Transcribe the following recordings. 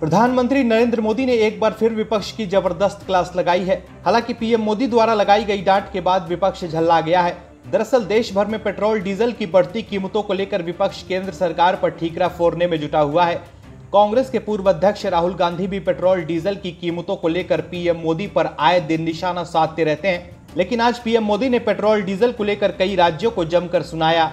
प्रधानमंत्री नरेंद्र मोदी ने एक बार फिर विपक्ष की जबरदस्त क्लास लगाई है। हालांकि पीएम मोदी द्वारा लगाई गई डांट के बाद विपक्ष झल्ला गया है। दरअसल देश भर में पेट्रोल डीजल की बढ़ती कीमतों को लेकर विपक्ष केंद्र सरकार पर ठीकरा फोड़ने में जुटा हुआ है। कांग्रेस के पूर्व अध्यक्ष राहुल गांधी भी पेट्रोल डीजल की कीमतों को लेकर पीएम मोदी पर आए दिन निशाना साधते रहते हैं। लेकिन आज पीएम मोदी ने पेट्रोल डीजल को लेकर कई राज्यों को जमकर सुनाया।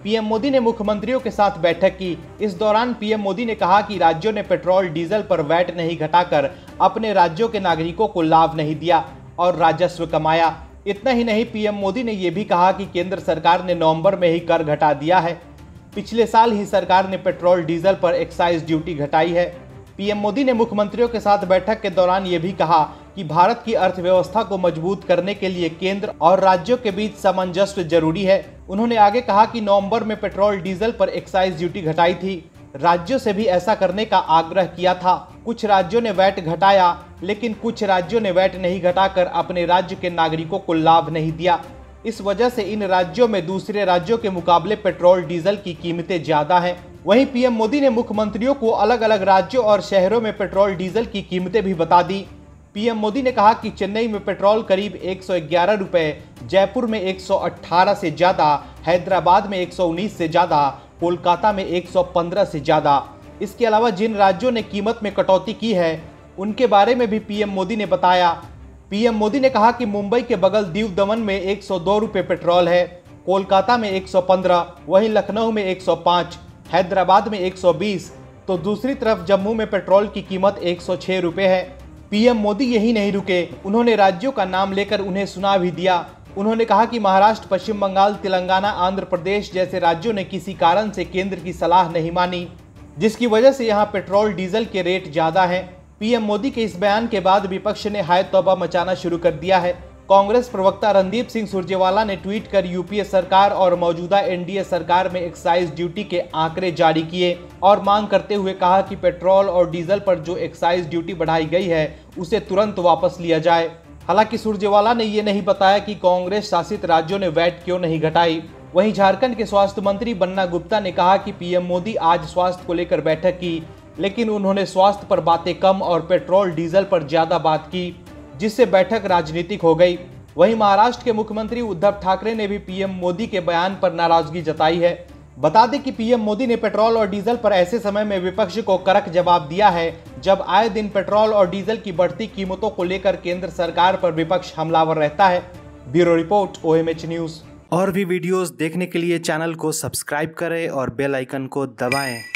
पीएम मोदी ने मुख्यमंत्रियों के साथ बैठक की। इस दौरान पीएम मोदी ने कहा कि राज्यों ने पेट्रोल डीजल पर वैट नहीं घटाकर अपने राज्यों के नागरिकों को लाभ नहीं दिया और राजस्व कमाया। इतना ही नहीं, पीएम मोदी ने यह भी कहा कि केंद्र सरकार ने नवंबर में ही कर घटा दिया है। पिछले साल ही सरकार ने पेट्रोल डीजल पर एक्साइज ड्यूटी घटाई है। पीएम मोदी ने मुख्यमंत्रियों के साथ बैठक के दौरान ये भी कहा कि भारत की अर्थव्यवस्था को मजबूत करने के लिए केंद्र और राज्यों के बीच सामंजस्य जरूरी है। उन्होंने आगे कहा कि नवंबर में पेट्रोल डीजल पर एक्साइज ड्यूटी घटाई थी। राज्यों से भी ऐसा करने का आग्रह किया था। कुछ राज्यों ने वैट घटाया, लेकिन कुछ राज्यों ने वैट नहीं घटाकर अपने राज्य के नागरिकों को लाभ नहीं दिया। इस वजह से इन राज्यों में दूसरे राज्यों के मुकाबले पेट्रोल डीजल की कीमतें ज्यादा हैं। वहीं पीएम मोदी ने मुख्यमंत्रियों को अलग अलग राज्यों और शहरों में पेट्रोल डीजल की कीमतें भी बता दी। पीएम मोदी ने कहा कि चेन्नई में पेट्रोल करीब 111 रुपए, जयपुर में 118 से ज्यादा, हैदराबाद में 119 से ज्यादा, कोलकाता में 115 से ज्यादा। इसके अलावा जिन राज्यों ने कीमत में कटौती की है उनके बारे में भी पीएम मोदी ने बताया। पीएम मोदी ने कहा कि मुंबई के बगल दीव दमन में 102 रुपए पेट्रोल है, कोलकाता में 115, वहीं लखनऊ में 105, हैदराबाद में 120, तो दूसरी तरफ जम्मू में पेट्रोल की कीमत 106 रुपए है। पीएम मोदी यही नहीं रुके, उन्होंने राज्यों का नाम लेकर उन्हें सुना भी दिया। उन्होंने कहा कि महाराष्ट्र, पश्चिम बंगाल, तेलंगाना, आंध्र प्रदेश जैसे राज्यों ने किसी कारण से केंद्र की सलाह नहीं मानी, जिसकी वजह से यहाँ पेट्रोल डीजल के रेट ज्यादा हैं। पीएम मोदी के इस बयान के बाद विपक्ष ने हाय तौबा मचाना शुरू कर दिया है। कांग्रेस प्रवक्ता रणदीप सिंह सुरजेवाला ने ट्वीट कर यूपीए सरकार और मौजूदा एनडीए सरकार में एक्साइज ड्यूटी के आंकड़े जारी किए और मांग करते हुए कहा कि पेट्रोल और डीजल पर जो एक्साइज ड्यूटी बढ़ाई गई है उसे तुरंत वापस लिया जाए। हालांकि सुरजेवाला ने ये नहीं बताया कि कांग्रेस शासित राज्यों ने वैट क्यों नहीं घटाई। वहीं झारखंड के स्वास्थ्य मंत्री बन्ना गुप्ता ने कहा कि पीएम मोदी आज स्वास्थ्य को लेकर बैठक की, लेकिन उन्होंने स्वास्थ्य पर बातें कम और पेट्रोल डीजल पर ज्यादा बात की, जिससे बैठक राजनीतिक हो गई। वहीं महाराष्ट्र के मुख्यमंत्री उद्धव ठाकरे ने भी पीएम मोदी के बयान पर नाराजगी जताई है। बता दें कि पीएम मोदी ने पेट्रोल और डीजल पर ऐसे समय में विपक्ष को कड़क जवाब दिया है जब आए दिन पेट्रोल और डीजल की बढ़ती कीमतों को लेकर केंद्र सरकार पर विपक्ष हमलावर रहता है। Bureau report, OMH news. और भी वीडियोस देखने के लिए चैनल को सब्सक्राइब करें और बेल आइकन को दबाएं।